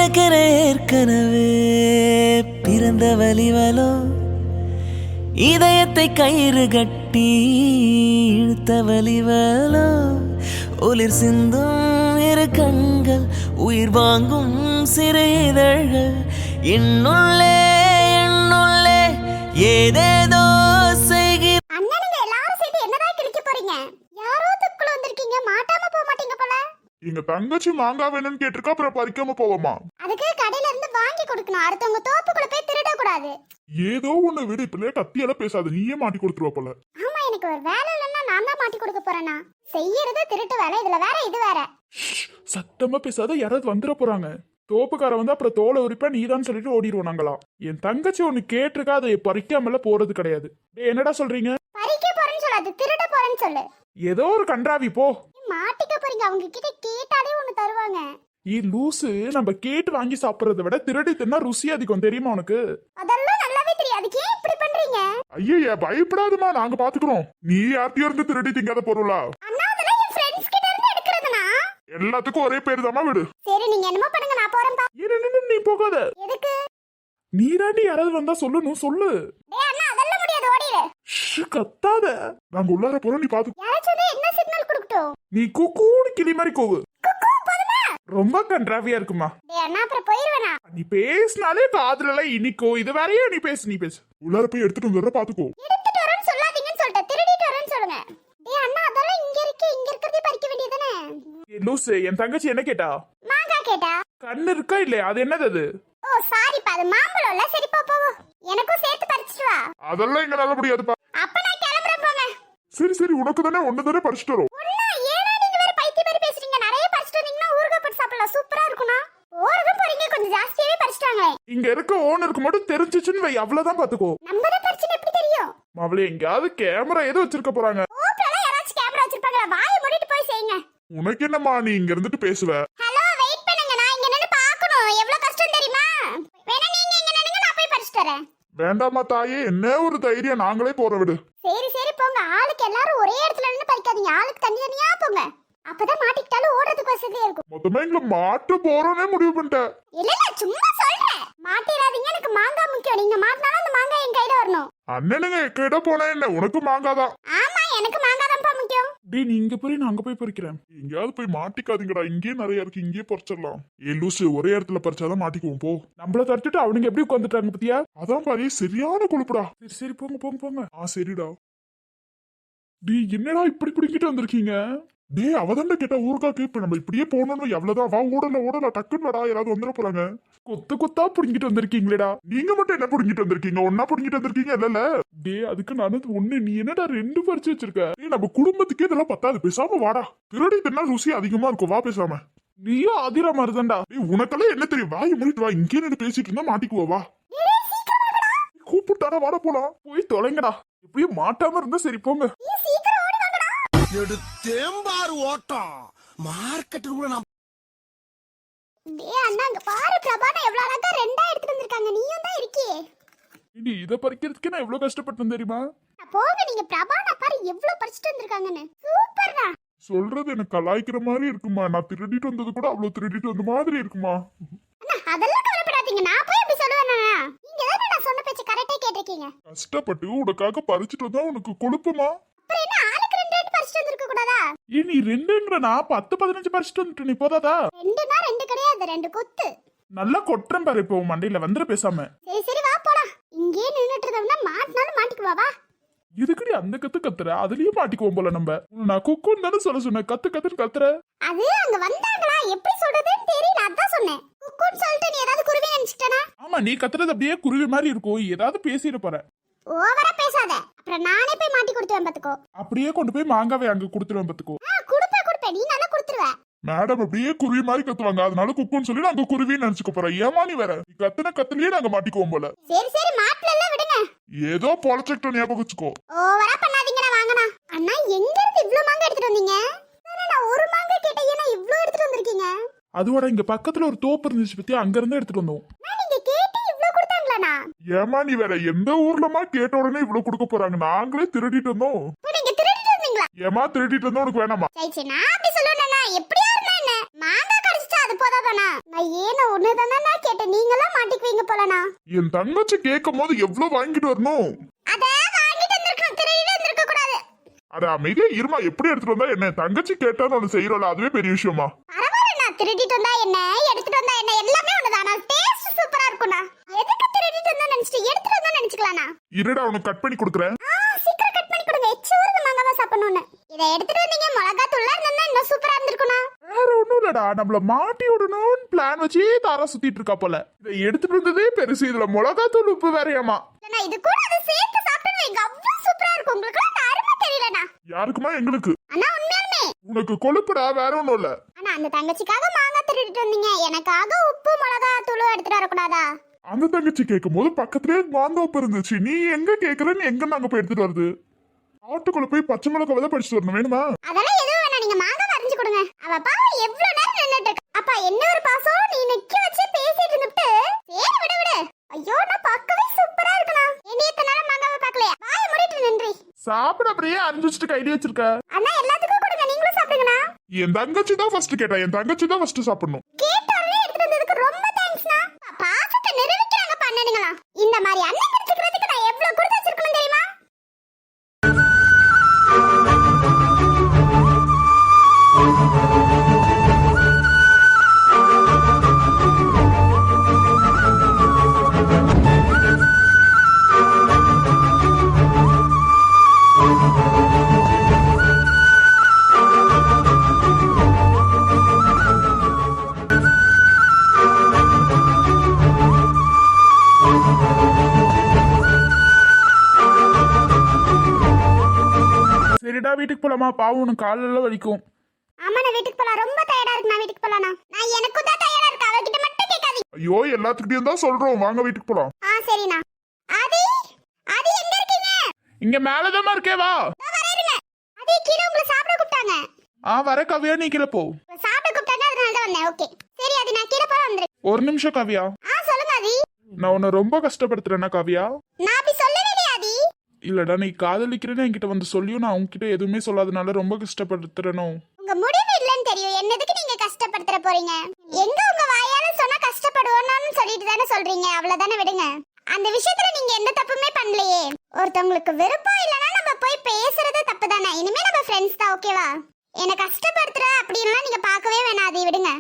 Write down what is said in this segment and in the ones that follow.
எனக்கென ஏற்கனவே பிறந்த வலிவலோ இதயத்தை கயிறு கட்டி இழுத்த வலிவலோ ஒளிர் சிந்தும் இரு கண்கள் உயிர் வாங்கும் சிறு இதழ்கள் என்னுள்ளே என்னுள்ளே ஏதேதோ செய்கிற எங்க தங்கச்சி மாங்காய் வேணும்னு கேட்டிருக்கா, அப்புறம் பறிக்காம போவோமா? அதுக்கு கடையில இருந்து வாங்கி கொடுக்கணும். அடுத்தவங்க தோப்புக்குள்ள போய் திருட கூடாது. ஏதோ ஒண்ணு விடு, இப்ப கத்தியெல்லாம் பேசாத, நீயே மாட்டி கொடுத்துருவ போல. ஆமா, எனக்கு ஒரு வேலை இல்லைன்னா நான் தான் மாட்டி கொடுக்க போறேனா? செய்யறது திருட்டு வேலை, இதுல வேற இது வேற. சத்தமா பேசாத, யாராவது வந்துட போறாங்க. தோப்புக்கார வந்து அப்புறம் தோலை உரிப்பா நீதான் சொல்லிட்டு ஓடிடுவோம் நாங்களாம். என் தங்கச்சி ஒண்ணு கேட்டிருக்கா, அதை பறிக்காமல போறது கிடையாது. என்னடா சொல்றீங்க? பறிக்க போறேன்னு சொல்லாது, திருட போறேன்னு சொல்லு. ஏதோ ஒரு கன்றாவி போ. மாட்டிக்க போறீங்க, அவங்க கிட்ட கேட்டாலே ஒண்ணு தருவாங்க. லூசு, நம்ம கேட்டு வாங்கி சாப்பிடுறத விட திருடி தின்னா ருசி அதிகம், தெரியுமா உனக்கு? அதெல்லாம் நல்லாவே தெரியாது, ஏன் இப்படி பண்றீங்க? ஐயா பயப்படாதமா, நாங்க பாத்துக்கிறோம். நீ யார்கிட்டயும் இருந்து திருடி திங்காத பொருளா? அண்ணா, அதெல்லாம் என் ஃப்ரெண்ட்ஸ் கிட்ட இருந்து எடுக்கிறதுனா? எல்லாத்துக்கும் ஒரே பேர் தாமா, விடு. சரி, நீங்க என்னமோ பண்ணுங்க, நான் போறேன். நீ போகாத. எதுக்கு? நீ தாண்டி யாராவது வந்தா சொல்லணும், சொல்லு. டேய் அண்ணா, அதெல்லாம் முடியாது, ஓடிடு. கத்தாத, நாங்க உள்ளார போறோம், நீ பாத்து. யாராச்சும் என்ன சிக்னல் கொடுக்கட்டும்? நீ கூக்கூன்னு கிளி மாதிரி கோவு. குக்கு போதுமா? ரொம்ப கன்றாவியா இருக்குமா? டேய் அண்ணா, அப்புறம் போயிடுவேனா? நீ பேசினாலே காதுல எல்லாம் இனிக்கோ. இது வேறையா? நீ பேசு. உள்ளார போய் எடுத்துட்டு வந்துடுற, பாத்துக்கோ. எடுத்துட்டு வரேன்னு சொல்லாதீங்கன்னு சொல்லிட்டேன், திருடிட்டு வரேன்னு சொல்லுங்க. டேய் அண்ணா, அதெல்லாம் இங்க இருக்கிறதே பறிக்க வேண்டியதானே? லூசு, என் தங்கச்சி என்ன கேட்டா? மாங்காய் கேட்டா. கண்ணு இருக்கா இல்லையா? அது என்னது அது? ஓ சாரிப்பா, அது மாம்பழம் இல்ல. சரி போ. எனக்கும் சேர்த்து பறிச்சிட்டு வா. அதெல்லாம் இங்க நல்ல முடியாதுப்பா. அப்ப நான் கிளம்புறேன், போங்க. சரி, உனக்கு தானே ஒண்ணு தானே பறிச்சிட்டு வரும். ஏன்னா நீங்க வேற பைத்தியம் மாதிரி பேசுறீங்க. நிறைய பறிச்சிட்டு வந்தீங்கன்னா ஊறுகாய் போட்டு சாப்பிடலாம், சூப்பரா இருக்கும்னா. ஓரகம் போறீங்க, கொஞ்சம் ஜாஸ்தியாவே பறிச்சிட்டாங்களே. இங்க இருக்க ஓனருக்கு மட்டும் தெரிஞ்சிச்சுன்னு வை, அவ்வளவுதான், பாத்துக்கோ. நம்ம தான் பறிச்சுன்னு எப்படி தெரியும்? அவளே எங்கயாவது கேமரா ஏதோ வச்சிருக்க போறாங்க. ஓப்பல யாராச்சும் கேமரா வச்சிருப்பாங்களா? வாயை மூடிட்டு போய் செய்யுங்க. உனக்கு என்னம்மா, நீ இங்க இருந்துட்டு பேசுவ. ஹலோ, வெயிட் பண்ணுங்க, நான் இங்க நின்னு பார்க்கணும். எவ்வளவு கஷ்டம் தெரியுமா? வேணா நீங்க இங்க நின்னுங்க, நான் போய் பறிச்சிட்டு வரேன். வேண்டாமா தாயே, என்ன ஒரு தைரியம், நாங்களே போற விடு. சரி போங்க. ஆளுக்கு எல்லாரும் ஒரே இடத்துல நின்னு பறிக்காதீங்க, ஆளுக்கு தனியா போங்க. அப்பதான் மாட்டிக்கிட்டாலும் ஓடுறதுக்கு வசதியா இருக்கும். மொத்தமா எங்களை மாட்டு போறோன்னே முடிவு பண்ணிட்டேன். இல்ல சும்மா சொல்றேன், மாட்டிராதீங்க. எனக்கு மாங்காய் முக்கியம். நீங்க மாட்டினாலும் அந்த மாங்காய் என் கையில வரணும். அண்ணனுங்க எக்கிட்ட போனா என்ன, உனக்கு மாங்காதான். ஆமா, எனக்கு மாங்காய் தான் முக்கியம். டேய், நீ இங்க போய் நான் அங்க போய் பறிக்கிறேன். எங்கயாவது போய் மாட்டிக்காதீங்கடா, இங்கேயே நிறைய இருக்கு, இங்கேயே பறிச்சிடலாம். லூசு, ஒரே இடத்துல பறிச்சாதான் மாட்டிக்குவோம். போ. நம்மள தடுத்துட்டு அவனுங்க எப்படி உட்காந்துட்டாங்க பத்தியா? அதான் பாரு, சரியான கொழுப்புடா. சரி போங்க. சரிடா. டேய், என்னடா இப்படி பிடிக்கிட்டு வந்திருக்கீங்க? டேய், அவதான்டா கேட்டா ஊருக்காக்கு. இப்ப நம்ம இப்படியே போனோம், எவ்வளவுதான். வா, ஓடல டக்குன்னு வாடா, யாராவது வந்துட போறாங்க. கொத்தா புடிங்கிட்டு வந்திருக்கீங்களேடா. நீங்க மட்டும் என்ன புடிங்கிட்டு வந்திருக்கீங்க? ஒன்னா புடிங்கிட்டு வந்திருக்கீங்க இல்ல? டேய், அதுக்கு நான் ஒண்ணு, நீ என்னடா 2 பறிச்சு வச்சிருக்க? டேய், நம்ம குடும்பத்துக்கே இதெல்லாம் பத்தாது, பேசாம வாடா. திருடி தின்னா ருசி அதிகமா இருக்கும், வா பேசாம. நீயும் அதிரா மாதிரிதான்டா. டேய், உனக்கெல்லாம் என்ன தெரியும்? வாயை மூடிட்டு வா, இங்கே நின்று பேசிட்டு இருந்தா மாட்டிக்குவா, வா. கூப்பிட்டாரா, வாட போலாம். போய் தொலைங்கடா. இப்படியே மாட்டாம இருந்தா சரி, போங்க. எடுத்தேம்பாரு ஓட்டம் மார்க்கெட் கூட நான். டேய் அண்ணா, அங்க பாரு, பிரபானா எவ்வளவு அழகா 2ஆ எடுத்துட்டு வந்திருக்காங்க. நீயும் தான் இருக்கியே. நீ இத பறிக்கிறதுக்கு நான் எவ்வளவு கஷ்டப்பட்டேன் தெரியுமா? போங்க, நீங்க பிரபானா பாரு எவ்வளவு பறிச்சிட்டு வந்திருக்காங்கன்னு. சூப்பர்டா. சொல்றது எனக்கு கலாய்க்கிற மாதிரி இருக்குமா? நான் திருடிட்டு வந்தது கூட அவ்வளவு திருடிட்டு வந்த மாதிரி இருக்குமா? அண்ணா, அதெல்லாம் கவலைப்படாதீங்க. நான் போய் அப்படி சொல்லுவேனா? நீங்க தான நான் சொன்ன பேச்ச கரெக்ட்டா கேட்டிருக்கீங்க. கஷ்டப்பட்டு உனக்காக பறிச்சிட்டு வந்தா உனக்கு கொழுப்புமா? அப்புறம் என்ன, ஆளுக்கு 2 பறிச்சிட்டு வந்திருக்க கூடாதா? நீ 2ங்கறனா 10-15 பறிச்சிட்டு வந்துட்டு நீ போதாதா? 2னா 2 கிடையாது, 2 கொத்து. நல்லா கொட்றேன் பாரு, இப்போ மண்டையில வந்துற பேசாம. சரி வா போலாம். இங்கே நின்னுட்டு இருந்தோம்னா மாட்டினாலும் மாட்டிக்குவா, வா. இதுக்குடி அந்த கத்துற, அதுலயே மாட்டிக்குவோம் போல நம்ம. நான் குக்குன்னு தானே சொல்ல சொன்னேன், கத்துன்னு கத்துற. அது அங்க வந்தாங்களா, எப்படி சொல்றதுன்னு தெரியல, அதான் சொன்னேன். குக்குன்னு சொல்லிட்டு நீ ஏதாவது குருவி நினைச்சிட்டனா? ஆமா, நீ கத்துறது அப்படியே குருவி மாதிரி இருக்கும், ஏதாவது பேசிட போற. ஓவரா பேசாத, அப்புறம் நானே போய் மாட்டி கொடுத்துவேன் பாத்துக்கோ. அப்படியே கொண்டு போய் மாங்காவை அங்க குடுத்துருவேன் பாத்துக்கோ. குடுப்பேன், நீ நல்லா குடுத்துருவ. மேடம் அப்படியே குருவி மாதிரி கத்துவாங்க, அதனால குக்குன்னு சொல்லி நாங்க குருவின்னு நினைச்சுக்க போறோம். ஏமா நீ வேற, நீ கத்துலயே நாங்க மாட்டிக்குவோம் போல. சரி மாட்டல விடுங்க. ஏதோ பொழச்சிட்டு ஞாபகம் வச்சுக்கோ. ஓவரா பண்ணாதீங்கடா, வாங்கண்ணா. அண்ணா, எங்க இருந்து இவ்ளோ மாங்காய் எடுத்துட்டு வந்தீங்க? நான் ஒரு மாங்காய் கேட்டேன், ஏன்னா இவ்ளோ எடுத்துட்டு வந்திருக்கீங்க? அதுவோட இங்க பக்கத்துல ஒரு தோப்பு இருந்துச்சு பத்தி, அங்க இருந்து எடுத்துட்டு வந்தோம். நீங்க கேட்டு இவ்ளோ கொடுத்தாங்களாண்ணா? ஏமா நீ வேற, எந்த ஊர்லமா கேட்ட உடனே இவ்ளோ கொடுக்க போறாங்க? நாங்களே திருடிட்டு வந்தோம். நீங்க திருடிட்டு வந்தீங்களா? ஏமா திருடிட்டு வந்தோம், உனக்கு வேணாமா? சரி நான் அப்படி சொல்லுவேன்னா எப்படியா இருந்தா என்ன? மாங்காய் கடிச்சிட்டா அது போதாதானா? நான் ஏன ஒண்ணுதானே போலண்ணா. என் தங்கச்சி கேட்கும் போது எவ்வளவு வாங்கிட்டு வரணும்? அத வாங்கிட்டு வந்திருக்கணும், திருடிட்டு வந்திருக்க கூடாது. அட அமைதியா இருமா, எப்படி எடுத்துட்டு வந்தா என்ன? தங்கச்சி கேட்டான்னு ஒண்ணு செய்யறோம்ல, அதுவே பெரிய விஷயமா? பரவாயில்லண்ணா, திருடிட்டு வந்தா என்ன, எடுத்துட்டு வந்தா என்ன, எல்லாமே ஒண்ணுதானா. டேஸ்ட் சூப்பரா இருக்கும்ண்ணா. எதுக்கு திருடிட்டு வந்தா நினைச்சிட்டு எடுத்துட்டு வந்தா நினைச்சுக்கலாம்ண்ணா. இருடா, உனக்கு கட் பண்ணி கொடுக்குறேன். சீக்கிரம் கட் பண்ணி கொடுங்க, எச்சூர்ந்து மாங்காவா சாப்பிடணும்னு. இதை எடுத்துட்டு வந்தீங்க, மிளகா தூள்ல இருந்தா இன்னும் சூப்பரா இருந்திருக்கும்ண்ணா. வேற ஒண்ணும் இல்லடா, நம்மள மாட்டி விடணும்னு பிளான் வச்சு தாரா சுத்திட்டு இருக்கா போல. இதை எடுத்துட்டு வந்ததே பெருசு, இதுல மிளகாத்தூள் உப்பு வேறையாமா. இல்லண்ணா, இது கூட அதை சேர்த்து சாப்பிட்டு வைங்க, அவ்வளவு சூப்பரா இருக்கும். உங்களுக்கு அந்த அருமை தெரியலண்ணா. யாருக்குமா? எங்களுக்கு. அண்ணா உண்மையாலுமே உனக்கு கொழுப்புடா, வேற ஒண்ணும் இல்ல. அண்ணா, அந்த தங்கச்சிக்காக மாங்காய் திருடிட்டு வந்தீங்க, எனக்காக உப்பு மிளகா தூளும் எடுத்துட்டு வரக்கூடாதா? அந்த தங்கச்சி கேட்கும் போது பக்கத்துலயே மாந்தோப்பு இருந்துச்சு. நீ எங்க கேக்குறன்னு எங்க நாங்க போய் எடுத்துட்டு வருது? ஆட்டுக்குள்ள போய் பச்சை மிளகாவை தான் படிச்சுட்டு வரணும், வேணுமா? அதெல்லாம் எதுவும் வேணாம், நீங்க மாங்காய் அரிஞ்சு கொடுங்க. அவ பாவம் எவ்வளவு நேரம் நின்னுட்டு இருக்கா. அப்பா என்ன ஒரு பாசம், நீ நிக்க வச்சு பேசிட்டு இருந்துட்டு. சரி விடு விடு. ஐயோ, நான் பார்க்கவே சூப்பரா இருக்கனா. ஏன் இத்தனை நாளா மாங்காவை பார்க்கலையா? வாயை மூடிட்டு நின்றி. சாப்பிட அப்படியே அரிஞ்சு வச்சுட்டு கைடி வச்சிருக்க. அண்ணா எல்லாத்துக்கும் கொடுங்க, நீங்களும் சாப்பிடுங்கண்ணா. என் தங்கச்சி தான் ஃபர்ஸ்ட் கேட்டா, என் தங்கச்சி தான் ஃபர்ஸ்ட் சாப்பிடணும். கேட்டாலே எடுத்துட்டு வந்ததுக்கு ரொம்ப தேங்க்ஸ்ண்ணா. பாசத்தை நிரூபிக்கிறாங்க பண்ணனுங்களா. இந்த மாதிரி அண்ணன் கிடைச்சிக்கிறதுக்கு நான் எவ்வளவு கொடுத்து வச்சிருக்கணும் தெரியுமா? சரிடா, வீட்டுக்கு போலாமா? பாவம், உனக்கு காலெல்லாம் வலிக்கும். ஆமா, நான் வீட்டுக்கு போலாம். ரொம்ப டயர்டா இருக்கு, நான் வீட்டுக்கு போலாம். நான் எனக்கும் தான் டயர்டா இருக்கு, அவகிட்ட மட்டும் கேட்காதீங்க. ஐயோ, எல்லாத்துக்கிட்டையும் தான் சொல்றோம், வாங்க வீட்டுக்கு போலாம். சரிண்ணா. ஆதி, ஆதி எங்க இருக்கீங்க? இங்க மேலதாமா இருக்கே, வா. வரேருங்க. ஆதி, கீழே உங்களை சாப்பிட கூப்பிட்டாங்க. வர கவியா, நீ கீழே போ. சாப்பிட கூப்பிட்டாங்க, அதனால தான் வந்தேன். ஓகே சரி, அது நான் கீழே போய் வந்துறேன். ஒரு நிமிஷம் கவியா. சொல்லுங்க ஆதி. நான் உன்னை ரொம்ப கஷ்டப்படுத்துறேன்னா கவியா? நான் அப்படி சொல்லவே இல்லையா ஆதி. இல்லடா, நீ காதலிக்கிறேன்னு என்கிட்ட வந்து சொல்லியும் நான் உன்கிட்ட எதுவுமே சொல்லாதனால ரொம்ப கஷ்டப்படுத்துறனோ? உங்க முடிவு இல்லன்னு தெரியும், என்னதுக்கு நீங்க கஷ்டப்படுத்துற போறீங்க? எங்க உங்க வாயால சொன்னா கஷ்டப்படுவோம்னு சொல்லிட்டு தானே சொல்றீங்க, அவ்வளவுதானே, விடுங்க. அந்த விஷயத்துல நீங்க எந்த தப்புமே பண்ணலையே. ஒருத்தவங்களுக்கு விருப்பம் இல்லைன்னா நம்ம போய் பேசுறது தப்பு தானே. இனிமே நம்ம ஃப்ரெண்ட்ஸ் தான், ஓகேவா? என்ன கஷ்டப்படுத்துற அப்படின்லாம் நீங்க பார்க்கவே வேணாம் ஆதி, விடுங்க.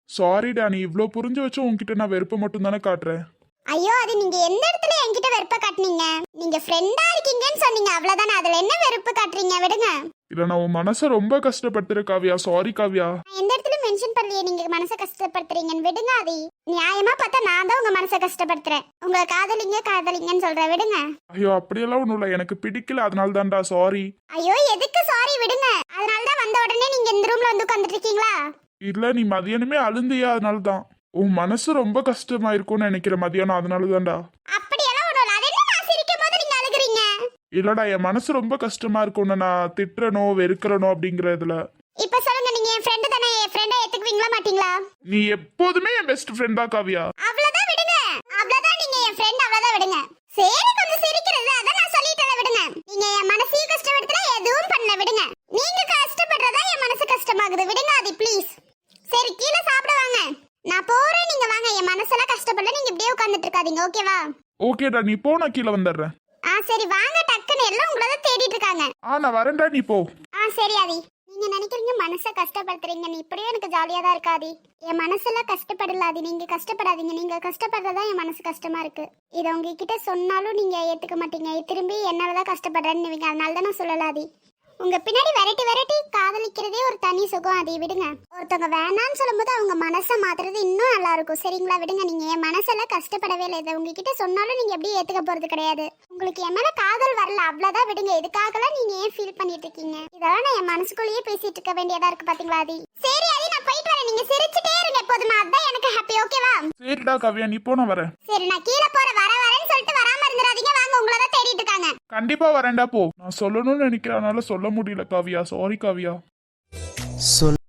சாரிடா, நீ இவ்ளோ புரிஞ்சு வச்சு உன்கிட்ட நான் வெறுப்பை மட்டும் தானே காட்டுறேன். ஐயோ, அது நீங்க எந்த இடத்துல என்கிட்ட வெறுப்ப காட்டுனீங்க? நீங்க ஃப்ரெண்டா இருக்கீங்கன்னு சொன்னீங்க, அவ்வளவுதானே. அதுல என்ன வெறுப்பு காட்டுறீங்க, விடுங்க. இல்ல, நான் உன் மனசை ரொம்ப கஷ்டப்படுத்துற காவியா, சாரி காவியா. நான் எந்த இடத்துல மென்ஷன் பண்ணலையே நீங்க மனசை கஷ்டப்படுத்துறீங்கன்னு, விடுங்க ஆதி. நியாயமா பார்த்தா நான் தான் உங்க மனசை கஷ்டப்படுத்துறேன். உங்களை காதலிங்கன்னு சொல்றேன், விடுங்க. ஐயோ, அப்படியெல்லாம் ஒண்ணும் இல்ல, எனக்கு பிடிக்கல, அதனால தான்டா சாரி. ஐயோ, எதுக்கு சாரி, விடுங்க. அதனால தான் வந்த உடனே நீங்க இந்த ரூம்ல வந்து உட்கார்ந்துட்டு இருக்கீங்களா? இல்ல, நீ மதியானமே அழுந்தியா, அதனால தான். உன் மனசு ரொம்ப கஷ்டமா இருக்கும்னு நினைக்கிற மதியானம், அதனால தான்டா. அப்படியெல்லாம் ஒண்ணும் இல்ல. அது என்ன, நான் சிரிக்கும் போது நீங்க அழுகுறீங்க? இல்லடா, என் மனசு ரொம்ப கஷ்டமா இருக்கும்னு நான் திட்டுறனோ வெறுக்கிறனோ அப்படிங்கறதுல. இப்ப சொல்லுங்க, நீங்க என் ஃப்ரெண்ட் தானே, என் ஃப்ரெண்டை ஏத்துக்குவீங்களா மாட்டீங்களா? நீ எப்போதுமே என் பெஸ்ட் ஃப்ரெண்ட் தான் காவியா. அவ்வளவுதான், விடுங்க. அவ்வளவுதான், நீங்க என் ஃப்ரெண்ட், அவ்வளவுதான், விடுங்க. சரி, கொஞ்சம் சிரிக்கிறது அதான் நான் சொல்லிட்டேன், விடுங்க. நீங்க என் மனசையும் கஷ்டப்படுத்தல, எதுவும் பண்ணல, விடுங்க. நீங்க கஷ்டப்படுறதா என் மனசு கஷ்டமாகுது, விடுங்க ஆதி ப்ளீஸ். சரி, கீழே சாப்பிட வாங்க. நான் போறேன், நீங்க வாங்க. என் மனசெல்லாம் கஷ்டப்படல, நீங்க இப்படியே உட்கார்ந்துட்டு இருக்காதீங்க, ஓகேவா? ஓகேடா, நீ போ, நான் கீழே வந்துடுறேன். சரி வாங்க, டக்குன்னு எல்லாம் உங்களை தான் தேடிட்டு இருக்காங்க. நான் வரேன்டா, நீ போ. சரி ஆதி. நீங்க நினைக்கிறீங்க மனசை கஷ்டப்படுத்துறீங்கன்னு, இப்படியும் எனக்கு ஜாலியா தான் இருக்காதி. என் மனசெல்லாம் கஷ்டப்படலாதி, நீங்க கஷ்டப்படாதீங்க. நீங்க கஷ்டப்படுறதா என் மனசு கஷ்டமா இருக்கு. இதை உங்ககிட்ட சொன்னாலும் நீங்க ஏத்துக்க மாட்டீங்க. திரும்பி என்னாலதான் கஷ்டப்படுறேன்னு, அதனால தான் நான் சொல்லலாதி. உங்க பின்னாடி வெரைட்டி காதலிக்கிறதே ஒரு தனி சுகம், அதை விடுங்க. ஒருத்தவங்க வேணான்னு சொல்லும்போது அவங்க மனசை மாத்துறது இன்னும் நல்லா இருக்கும், சரிங்களா? விடுங்க. நீங்க என் மனசெல்லாம் கஷ்டப்படவே இல்லை. இதை உங்ககிட்ட சொன்னாலும் நீங்க எப்படி ஏத்துக்க போறது கிடையாது. உங்களுக்கு என் மேல காதல் வரல, அவ்வளவுதான், விடுங்க. இதுக்காகலாம் நீங்க ஏன் ஃபீல் பண்ணிட்டு இருக்கீங்க? இதெல்லாம் நான் என் மனசுக்குள்ளேயே பேசிட்டு இருக்க வேண்டியதா இருக்கு, பாத்தீங்களா ஆதி? சரி ஆதி, நான் போயிட்டு வரேன். நீங்க சிரிச்சுட்டே இருங்க எப்போதுமா, அதான் எனக்கு ஹாப்பி, ஓகேவா? சரிடா காவியா, நீ போ, நான் வரேன். சரி, நான் கீழே போறேன். வரேன்னு சொல்லிட்டு வராம இருந்துடாதீங்க, வாங்க. உங்களை தான் தேடிட்டு இருக்காங்க. கண்டிப்பா வரேன்டா, போ. நான் சொல்லணும்னு நினைக்கிறனால சொல்ல முடியல காவியா, சாரி காவியா. சொல்